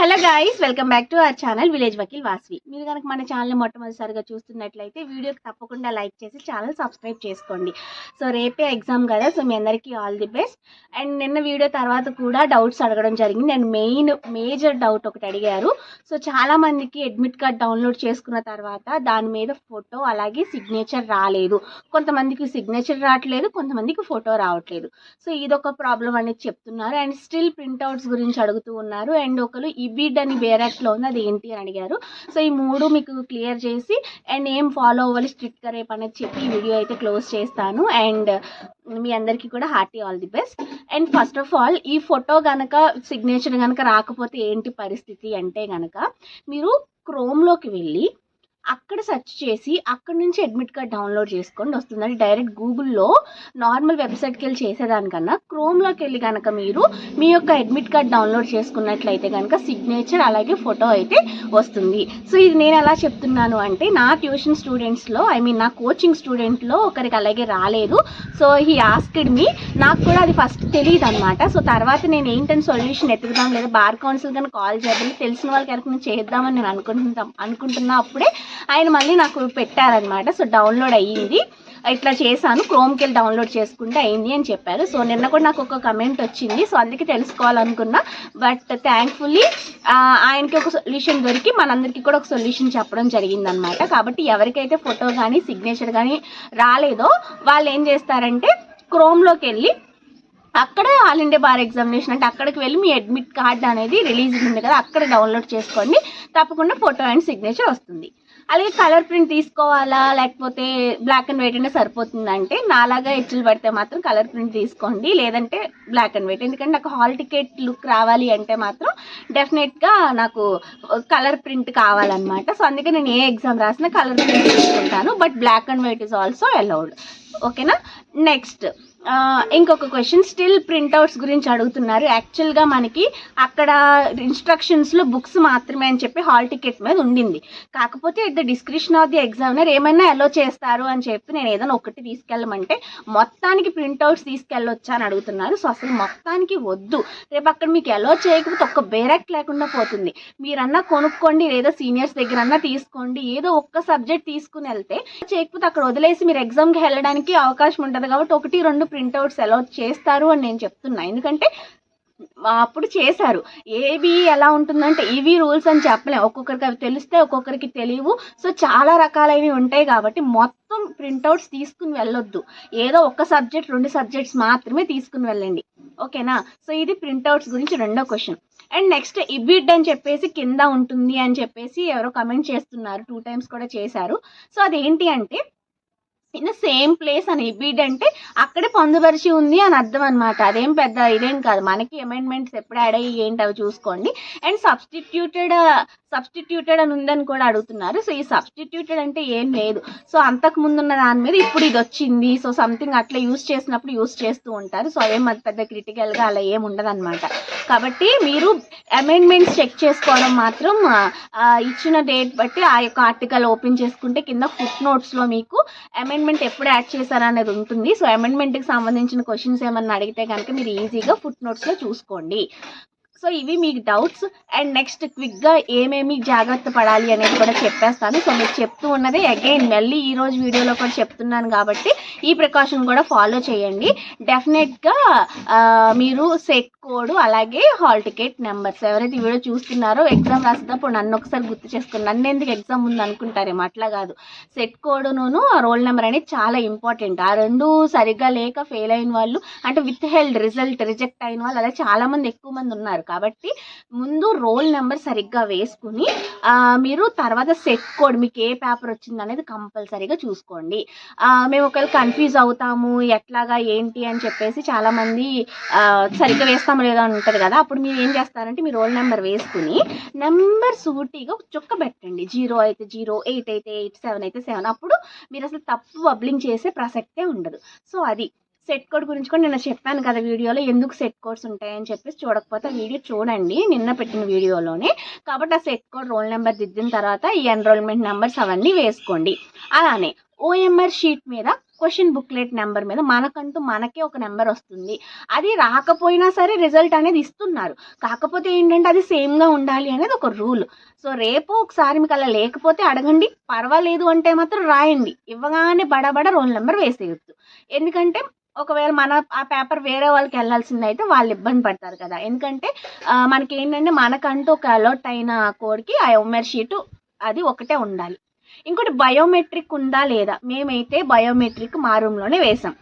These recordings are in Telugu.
Hello guys, welcome back to our channel village Vakil Vasvi. మీరు కనుక మన ఛానల్ని మొట్టమొదటిసారిగా చూస్తున్నట్లయితే వీడియోకి తప్పకుండా లైక్ చేసి ఛానల్ సబ్స్క్రైబ్ చేసుకోండి. సో రేపే ఎగ్జామ్ కదా, సో మీ అందరికీ ఆల్ ది బెస్ట్. అండ్ నిన్న వీడియో తర్వాత కూడా డౌట్స్ అడగడం జరిగింది. నేను మేజర్ డౌట్ ఒకటి అడిగారు. సో చాలామందికి అడ్మిట్ కార్డ్ డౌన్లోడ్ చేసుకున్న తర్వాత దాని మీద ఫోటో అలాగే సిగ్నేచర్ రాలేదు. కొంతమందికి సిగ్నేచర్ రావట్లేదు, కొంతమందికి ఫోటో రావట్లేదు. సో ఇదొక ప్రాబ్లం అనేది చెప్తున్నారు. అండ్ స్టిల్ ప్రింట్అవుట్స్ గురించి అడుగుతూ ఉన్నారు. అండ్ ఒకరు ఈబిడ్ అని వేరేట్లో ఉంది, అది ఏంటి అని అడిగారు. సో ఈ మూడు మీకు క్లియర్ చేసి అండ్ ఏం ఫాలో అవ్వాలి స్ట్రిక్ట్గా రేపు అనేది చెప్పి ఈ వీడియో అయితే క్లోజ్ చేస్తాను. అండ్ మీ అందరికీ కూడా hearty all the best. And first of all, ఈ ఫోటో కనుక సిగ్నేచర్ కనుక రాకపోతే ఏంటి పరిస్థితి అంటే కనుక మీరు క్రోమ్లోకి వెళ్ళి అక్కడ సెర్చ్ చేసి అక్కడ నుంచి అడ్మిట్ కార్డ్ డౌన్లోడ్ చేసుకొని వస్తుందండి. డైరెక్ట్ గూగుల్లో నార్మల్ వెబ్సైట్కి వెళ్ళి చేసేదానికన్నా క్రోమ్లోకి వెళ్ళి కనుక మీరు మీ యొక్క అడ్మిట్ కార్డ్ డౌన్లోడ్ చేసుకున్నట్లయితే కనుక సిగ్నేచర్ అలాగే ఫోటో అయితే వస్తుంది. సో ఇది నేను ఎలా చెప్తున్నాను అంటే, నా ట్యూషన్ స్టూడెంట్స్లో నా కోచింగ్ స్టూడెంట్లో ఒకరికి అలాగే రాలేదు. సో హీ ఆస్క్డ్ మీ, నాకు కూడా అది ఫస్ట్ తెలియదు అనమాట. సో తర్వాత నేను ఏంటని సొల్యూషన్ ఎత్తుకుదాం లేదా బార్ కౌన్సిల్ కానీ కాల్ చేద్దాం, తెలిసిన వాళ్ళకి ఎవరికి చేద్దామని నేను అనుకుంటున్నా అప్పుడే ఆయన మళ్ళీ నాకు పెట్టారనమాట. సో డౌన్లోడ్ అయ్యింది, ఇట్లా చేశాను, క్రోమ్కి వెళ్ళి డౌన్లోడ్ చేసుకుంటే అయింది అని చెప్పారు. సో నిన్న కూడా నాకు ఒక కమెంట్ వచ్చింది, సో అందుకే తెలుసుకోవాలనుకున్నా. బట్ థ్యాంక్ఫుల్లీ ఆయనకి ఒక సొల్యూషన్ దొరికి మనందరికీ కూడా ఒక సొల్యూషన్ చెప్పడం జరిగిందనమాట. కాబట్టి ఎవరికైతే ఫోటో కానీ సిగ్నేచర్ కానీ రాలేదో వాళ్ళు ఏం చేస్తారంటే క్రోమ్లోకి వెళ్ళి అక్కడ ఆల్ ఇండియా బార్ ఎగ్జామినేషన్ అంటే అక్కడికి వెళ్ళి మీ అడ్మిట్ కార్డ్ అనేది రిలీజ్ ఉంది కదా, అక్కడ డౌన్లోడ్ చేసుకోండి. తప్పకుండా ఫోటో అండ్ సిగ్నేచర్ వస్తుంది. అలాగే కలర్ ప్రింట్ తీసుకోవాలా లేకపోతే బ్లాక్ అండ్ వైట్ అంటే సరిపోతుందంటే, నాలాగా హెచ్చులు పడితే మాత్రం కలర్ ప్రింట్ తీసుకోండి, లేదంటే బ్లాక్ అండ్ వైట్. ఎందుకంటే నాకు హాల్ టికెట్ లుక్ రావాలి అంటే మాత్రం డెఫినెట్గా నాకు కలర్ ప్రింట్ కావాలన్నమాట. సో అందుకే నేను ఏ ఎగ్జామ్ రాసినా కలర్ ప్రింట్ తీసుకుంటాను. But black and white is also allowed. ఓకేనా. నెక్స్ట్ ఇంకొక క్వశ్చన్, స్టిల్ ప్రింట్అవుట్స్ గురించి అడుగుతున్నారు. యాక్చువల్గా మనకి అక్కడ ఇన్స్ట్రక్షన్స్లో బుక్స్ మాత్రమే అని చెప్పి హాల్ టికెట్ మీద ఉండింది. కాకపోతే at the description of the examiner ఏమైనా అలో చేస్తారు అని చెప్పి నేను ఏదైనా ఒకటి తీసుకెళ్ళమంటే మొత్తానికి ప్రింట్అవుట్స్ తీసుకెళ్ళొచ్చా అని అడుగుతున్నారు. సో అసలు మొత్తానికి వద్దు, రేపు అక్కడ మీకు అలో చేయకపోతే ఒక్క బేరక్ లేకుండా పోతుంది. మీరన్నా కొనుక్కోండి, లేదా సీనియర్స్ దగ్గర అన్నా తీసుకోండి, ఏదో ఒక్క సబ్జెక్ట్ తీసుకుని వెళ్తే చేయకపోతే అక్కడ వదిలేసి మీరు ఎగ్జామ్కి వెళ్ళడానికి అవకాశం ఉంటుంది. కాబట్టి 1-2 ప్రింట్అవుట్స్ అలౌ చేస్తారు అని నేను చెప్తున్నా. ఎందుకంటే అప్పుడు చేశారు. ఏవి ఎలా ఉంటుందంటే ఇవి రూల్స్ అని చెప్పలేము, ఒక్కొక్కరికి అవి తెలిస్తే ఒక్కొక్కరికి తెలియవు. సో చాలా రకాలైనవి ఉంటాయి కాబట్టి మొత్తం ప్రింట్అవుట్స్ తీసుకుని వెళ్ళొద్దు. ఏదో ఒక సబ్జెక్ట్ 2 సబ్జెక్ట్స్ మాత్రమే తీసుకుని వెళ్ళండి. ఓకేనా. సో ఇది ప్రింట్అవుట్స్ గురించి రెండో క్వశ్చన్. అండ్ నెక్స్ట్ ఈబిడ్ అని చెప్పేసి కింద ఉంటుంది అని చెప్పేసి ఎవరో కమెంట్ చేస్తున్నారు, 2 times కూడా చేశారు. సో అదేంటి అంటే ఇన్ సేమ్ ప్లేస్ అని, ఈబిడ్ అంటే అక్కడే పొందుపరిచి ఉంది అని అర్థం అనమాట. అదేం పెద్ద ఇదేం కాదు. మనకి అమెండ్మెంట్స్ ఎప్పుడు యాడ్ అయ్యి ఏంటి అవి చూసుకోండి. అండ్ సబ్స్టిట్యూటెడ్ అని ఉందని కూడా అడుగుతున్నారు. సో ఈ సబ్స్టిట్యూటెడ్ అంటే ఏం లేదు. సో అంతకు ముందున్న దాని మీద ఇప్పుడు ఇది వచ్చింది, సో సంథింగ్ అట్లా యూస్ చేసినప్పుడు యూస్ చేస్తూ ఉంటారు. సో అదేం పెద్ద క్రిటికల్గా అలా ఏం ఉండదన్నమాట. కాబట్టి మీరు అమెండ్మెంట్స్ చెక్ చేసుకోవడం మాత్రం ఇచ్చిన డేట్ బట్టి ఆ యొక్క ఆర్టికల్ ఓపెన్ చేసుకుంటే కింద ఫుట్ నోట్స్లో మీకు అమెండ్మెంట్ ఎప్పుడు యాడ్ చేశారనేది ఉంటుంది. సో అమెండ్మెంట్కి సంబంధించిన క్వశ్చన్స్ ఏమన్నా అడిగితే కనుక మీరు ఈజీగా ఫుట్ నోట్స్లో చూసుకోండి. సో ఇవి మీకు డౌట్స్. అండ్ నెక్స్ట్ క్విక్గా ఏమేమి జాగ్రత్త పడాలి అనేది కూడా చెప్పేస్తాను. సో మీకు చెప్తూ ఉన్నది అగైన్ మళ్ళీ ఈరోజు వీడియోలో కూడా చెప్తున్నాను కాబట్టి ఈ ప్రికాషన్ కూడా ఫాలో చేయండి. డెఫినెట్గా మీరు సెట్ కోడ్ అలాగే హాల్ టికెట్ నెంబర్స్ ఎవరైతే ఈ వీడియో చూస్తున్నారో ఎగ్జామ్ రాసేటప్పుడు నన్ను ఒకసారి గుర్తు చేసుకుని, నన్ను ఎందుకు ఎగ్జామ్ ఉంది అనుకుంటారేమో, అట్లా కాదు. సెట్ కోడ్ను రోల్ నెంబర్ అనేది చాలా ఇంపార్టెంట్. ఆ రెండు సరిగ్గా లేక ఫెయిల్ అయిన వాళ్ళు, అంటే విత్ హెల్డ్ రిజెక్ట్ అయిన వాళ్ళు అలా చాలామంది ఎక్కువ మంది ఉన్నారు. కాబట్టి ముందు రోల్ నెంబర్ సరిగ్గా వేసుకుని మీరు తర్వాత సెట్ కోడ్ మీకు ఏ పేపర్ వచ్చింది అనేది కంపల్సరీగా చూసుకోండి. మేము ఒకవేళ కన్ఫ్యూజ్ అవుతాము ఎట్లాగా ఏంటి అని చెప్పేసి చాలామంది సరిగ్గా వేస్తాము లేదా అని ఉంటుంది కదా, అప్పుడు మీరు ఏం చేస్తారంటే మీ రోల్ నెంబర్ వేసుకుని నెంబర్ సూటిగా చుక్క పెట్టండి. 0 అయితే 0, 8 అయితే 8, 7 అయితే 7. అప్పుడు మీరు అసలు తప్పు బబ్లింగ్ చేసే ప్రసక్తే ఉండదు. సో అది సెట్ కోడ్ గురించి కూడా నిన్న చెప్పాను కదా వీడియోలో, ఎందుకు సెట్ కోడ్స్ ఉంటాయని చెప్పేసి. చూడకపోతే వీడియో చూడండి, నిన్న పెట్టిన వీడియోలోనే. కాబట్టి ఆ సెట్ కోడ్ రోల్ నెంబర్ దిద్దిన తర్వాత ఈ ఎన్రోల్మెంట్ నెంబర్స్ అవన్నీ వేసుకోండి. అలానే ఓఎంఆర్ షీట్ మీద క్వశ్చన్ బుక్లెట్ నెంబర్ మీద మనకే ఒక నెంబర్ వస్తుంది. అది రాకపోయినా సరే రిజల్ట్ అనేది ఇస్తున్నారు. కాకపోతే ఏంటంటే అది సేమ్గా ఉండాలి అనేది ఒక రూల్. సో రేపు ఒకసారి మీకు అలా లేకపోతే అడగండి, పర్వాలేదు అంటే మాత్రం రాయండి. ఇవ్వగానే బడబడ రోల్ నెంబర్ వేసేయొద్దు. ఎందుకంటే ఒకవేళ ఆ పేపర్ వేరే వాళ్ళకి వెళ్ళాల్సిందైతే వాళ్ళు ఇబ్బంది పడతారు కదా. ఎందుకంటే మనకి ఏంటంటే మనకంటూ ఒక అలర్ట్ అయిన కోడ్కి ఆ OMR షీటు అది ఒకటే ఉండాలి. ఇంకోటి బయోమెట్రిక్ ఉందా లేదా, మేమైతే బయోమెట్రిక్ మా రూమ్లోనే వేసాం.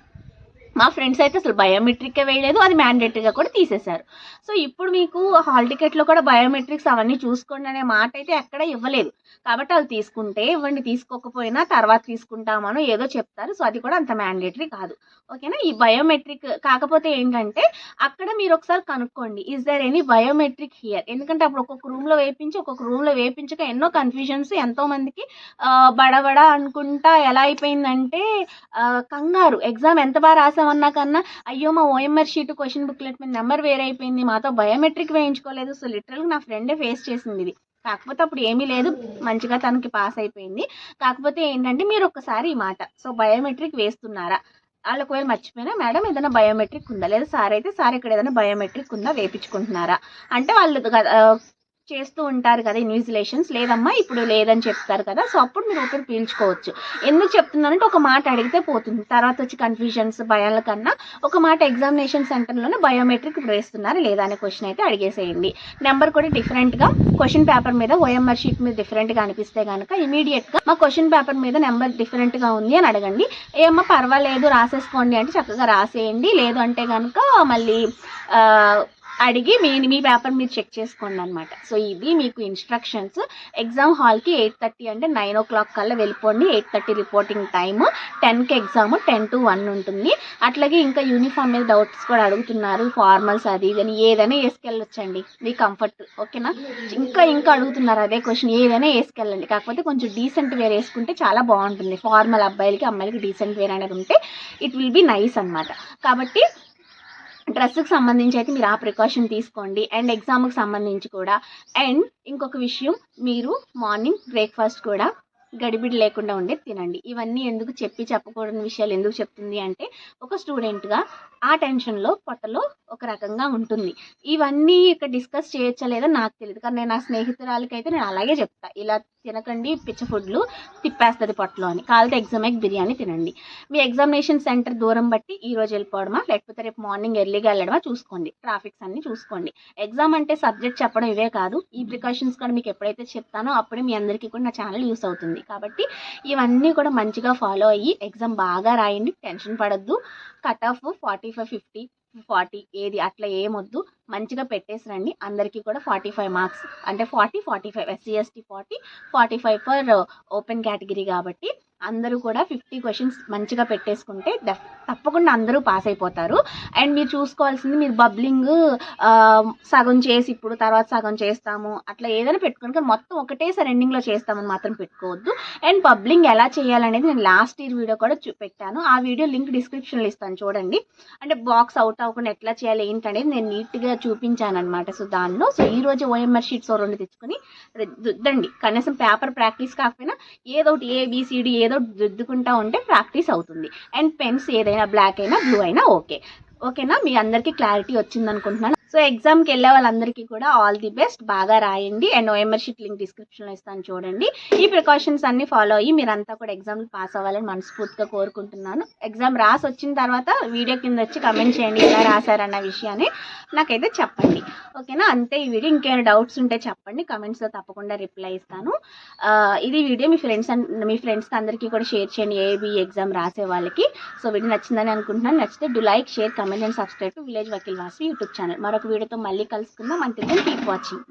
మా ఫ్రెండ్స్ అయితే అసలు బయోమెట్రిక్కే వేయలేదు, అది మ్యాండేటరీగా కూడా తీసేశారు. సో ఇప్పుడు మీకు హాల్ టికెట్లో కూడా బయోమెట్రిక్స్ అవన్నీ చూసుకోండి అనే మాట అయితే ఎక్కడ ఇవ్వలేదు. కాబట్టి అది తీసుకుంటే ఇవ్వండి, తీసుకోకపోయినా తర్వాత తీసుకుంటామనో ఏదో చెప్తారు. సో అది కూడా అంత మ్యాండేటరీ కాదు. ఓకేనా. ఈ బయోమెట్రిక్ కాకపోతే ఏంటంటే అక్కడ మీరు ఒకసారి కనుక్కోండి, is there any biometric here. ఎందుకంటే అప్పుడు ఒక్కొక్క రూమ్లో వేయించక ఎన్నో కన్ఫ్యూజన్స్, ఎంతోమందికి బడబడ అనుకుంటా ఎలా అయిపోయిందంటే కంగారు. ఎగ్జామ్ ఎంత బాగా రాసామన్నా కన్నా అయ్యో మా OMR షీట్ క్వశ్చన్ బుక్లెట్ మీద నెంబర్ వేరే అయిపోయింది, మాతో బయోమెట్రిక్ వేయించుకోలేదు. సో లిటరల్గా నా ఫ్రెండే ఫేస్ చేసింది ఇది. కాకపోతే అప్పుడు ఏమీ లేదు, మంచిగా తనకి పాస్ అయిపోయింది. కాకపోతే ఏంటంటే మీరు ఒక్కసారి ఈ మాట, సో బయోమెట్రిక్ వేస్తున్నారా, వాళ్ళు ఒకవేళ మర్చిపోయినా మేడం ఏదైనా బయోమెట్రిక్ ఉందా, లేదా సార్ అయితే సార్ ఇక్కడ ఏదైనా బయోమెట్రిక్ ఉందా, వేయించుకుంటున్నారా అంటే వాళ్ళు చేస్తూ ఉంటారు కదా ఇన్విజిలేషన్స్, లేదమ్మా ఇప్పుడు లేదని చెప్తారు కదా. సో అప్పుడు మీరు ఊపిరి పీల్చుకోవచ్చు. ఎందుకు చెప్తున్నానంటే ఒక మాట అడిగితే పోతుంది, తర్వాత వచ్చి కన్ఫ్యూజన్స్ భయాల కన్నా ఒక మాట ఎగ్జామినేషన్ సెంటర్లోనే బయోమెట్రిక్ ఇప్పుడు వేస్తున్నారా లేదా అనే క్వశ్చన్ అయితే అడిగేసేయండి. నెంబర్ కూడా డిఫరెంట్గా క్వశ్చన్ పేపర్ మీద OMR షీట్ మీద డిఫరెంట్గా అనిపిస్తే కనుక ఇమీడియట్గా మా క్వశ్చన్ పేపర్ మీద నెంబర్ డిఫరెంట్గా ఉంది అని అడగండి. ఏమో పర్వాలేదు రాసేసుకోండి అంటే చక్కగా రాసేయండి. లేదు అంటే కనుక మళ్ళీ అడిగి మీ పేపర్ మీరు చెక్ చేసుకోండి అనమాట. సో ఇది మీకు ఇన్స్ట్రక్షన్స్. ఎగ్జామ్ హాల్కి 8:30 అంటే 9 o'clock కల్లా వెళ్ళిపోండి. 8:30 రిపోర్టింగ్ టైము, 10కి ఎగ్జామ్, 10 to 1 ఉంటుంది. అట్లాగే ఇంకా యూనిఫామ్ మీద డౌట్స్ కూడా అడుగుతున్నారు, ఫార్మల్స్ అది ఇదని ఏదైనా వేసుకెళ్ళొచ్చండి మీ కంఫర్ట్. ఓకేనా. ఇంకా అడుగుతున్నారు అదే క్వశ్చన్, ఏదైనా వేసుకెళ్ళండి. కాకపోతే కొంచెం డీసెంట్ వేర్ వేసుకుంటే చాలా బాగుంటుంది. ఫార్మల్ అబ్బాయిలకి అమ్మాయిలకి డీసెంట్ వేర్ అనేది ఉంటే ఇట్ విల్ బి నైస్ అనమాట. కాబట్టి డ్రెస్కి సంబంధించి అయితే మీరు ఆ ప్రికాషన్ తీసుకోండి. అండ్ ఎగ్జామ్కి సంబంధించి కూడా. అండ్ ఇంకొక విషయం, మీరు మార్నింగ్ బ్రేక్ఫాస్ట్ కూడా గడిబిడి లేకుండా ఉండే తినండి. ఇవన్నీ ఎందుకు చెప్పకూడని విషయాలు ఎందుకు చెప్తుంది అంటే ఒక స్టూడెంట్గా ఆ టెన్షన్లో పొట్టలో ఒక రకంగా ఉంటుంది. ఇవన్నీ ఇక్కడ డిస్కస్ చేయొచ్చా లేదా నాకు తెలియదు, కానీ నేను నా స్నేహితురాలకి అయితే నేను అలాగే చెప్తా, ఇలా తినకండి పిచ్చ ఫుడ్లు తిప్పేస్తుంది పొట్టలో అని. కాలితే ఎగ్జామ్కి బిర్యానీ తినండి. మీ ఎగ్జామినేషన్ సెంటర్ దూరం బట్టి ఈ రోజు వెళ్ళిపోవడమా లేకపోతే రేపు మార్నింగ్ ఎర్లీగా వెళ్ళడమా చూసుకోండి. ట్రాఫిక్స్ అన్నీ చూసుకోండి. ఎగ్జామ్ అంటే సబ్జెక్ట్ చెప్పడం ఇవే కాదు, ఈ ప్రికాషన్స్ కూడా మీకు ఎప్పుడైతే చెప్తానో అప్పుడే మీ అందరికీ కూడా నా ఛానల్ యూస్ అవుతుంది. కాబట్టి ఇవన్నీ కూడా మంచిగా ఫాలో అయ్యి ఎగ్జామ్ బాగా రాయండి. టెన్షన్ పడద్దు. కట్ ఆఫ్ 45, 50, 40 ఏది అట్లా ఏమొద్దు, మంచిగా పెట్టేసి రండి. అందరికీ కూడా 45 మార్క్స్ అంటే 40, 45 SC ST 40, 45 for open category. కాబట్టి అందరూ కూడా 50 క్వశ్చన్స్ మంచిగా పెట్టేసుకుంటే తప్పకుండా అందరూ పాస్ అయిపోతారు. అండ్ మీరు చూసుకోవాల్సింది, మీరు బబ్లింగ్ సగం చేసి ఇప్పుడు తర్వాత సగం చేస్తాము అట్లా ఏదైనా పెట్టుకోండి, కానీ మొత్తం ఒకటేసారి ఎండింగ్లో చేస్తామని మాత్రం పెట్టుకోవద్దు. అండ్ బబ్లింగ్ ఎలా చేయాలనేది నేను లాస్ట్ ఇయర్ వీడియో కూడా పెట్టాను. ఆ వీడియో లింక్ డిస్క్రిప్షన్లో ఇస్తాను చూడండి. అంటే బాక్స్ అవుట్ అవ్వకుండా ఎట్లా చేయాలి ఏంటనేది నేను నీట్గా చూపించాను అనమాట. సో దానిలో ఈరోజు OMR షీట్స్ 2 తెచ్చుకొని రుద్దండి. కనీసం పేపర్ ప్రాక్టీస్ కాకపోయినా ఏదో ఒకటి ABCD ఏదో దిద్దుకుంటా ఉంటే ప్రాక్టీస్ అవుతుంది. అండ్ పెన్స్ ఏదైనా బ్లాక్ అయినా బ్లూ అయినా ఓకేనా. మీ అందరికీ క్లారిటీ వచ్చింది అనుకుంటున్నాను. సో ఎగ్జామ్కి వెళ్ళే వాళ్ళందరికీ కూడా ఆల్ ది బెస్ట్, బాగా రాయండి. అండ్ OMR షీట్ లింక్ డిస్క్రిప్షన్లో ఇస్తాను చూడండి. ఈ ప్రికాషన్స్ అన్ని ఫాలో అయ్యి మీరంతా కూడా ఎగ్జామ్లు పాస్ అవ్వాలని మనస్ఫూర్తిగా కోరుకుంటున్నాను. ఎగ్జామ్ రాసి వచ్చిన తర్వాత వీడియో కింద వచ్చి కమెంట్ చేయండి ఎలా రాశారన్న విషయాన్ని నాకైతే చెప్పండి. ఓకేనా. అంతే ఈ వీడియో. ఇంకేమైనా డౌట్స్ ఉంటే చెప్పండి, కమెంట్స్లో తప్పకుండా రిప్లై ఇస్తాను. ఇది వీడియో మీ ఫ్రెండ్స్కి అందరికీ కూడా షేర్ చేయండి, ఏబీ ఎగ్జామ్ రాసే వాళ్ళకి. సో వీడియో నచ్చిందని అనుకుంటున్నాను. నచ్చితే do like, share, comment and subscribe to village Vakil Vasvi YouTube channel. మరొక వీడియోతో మళ్ళీ కలుసుకుందాం. Until then keep watching.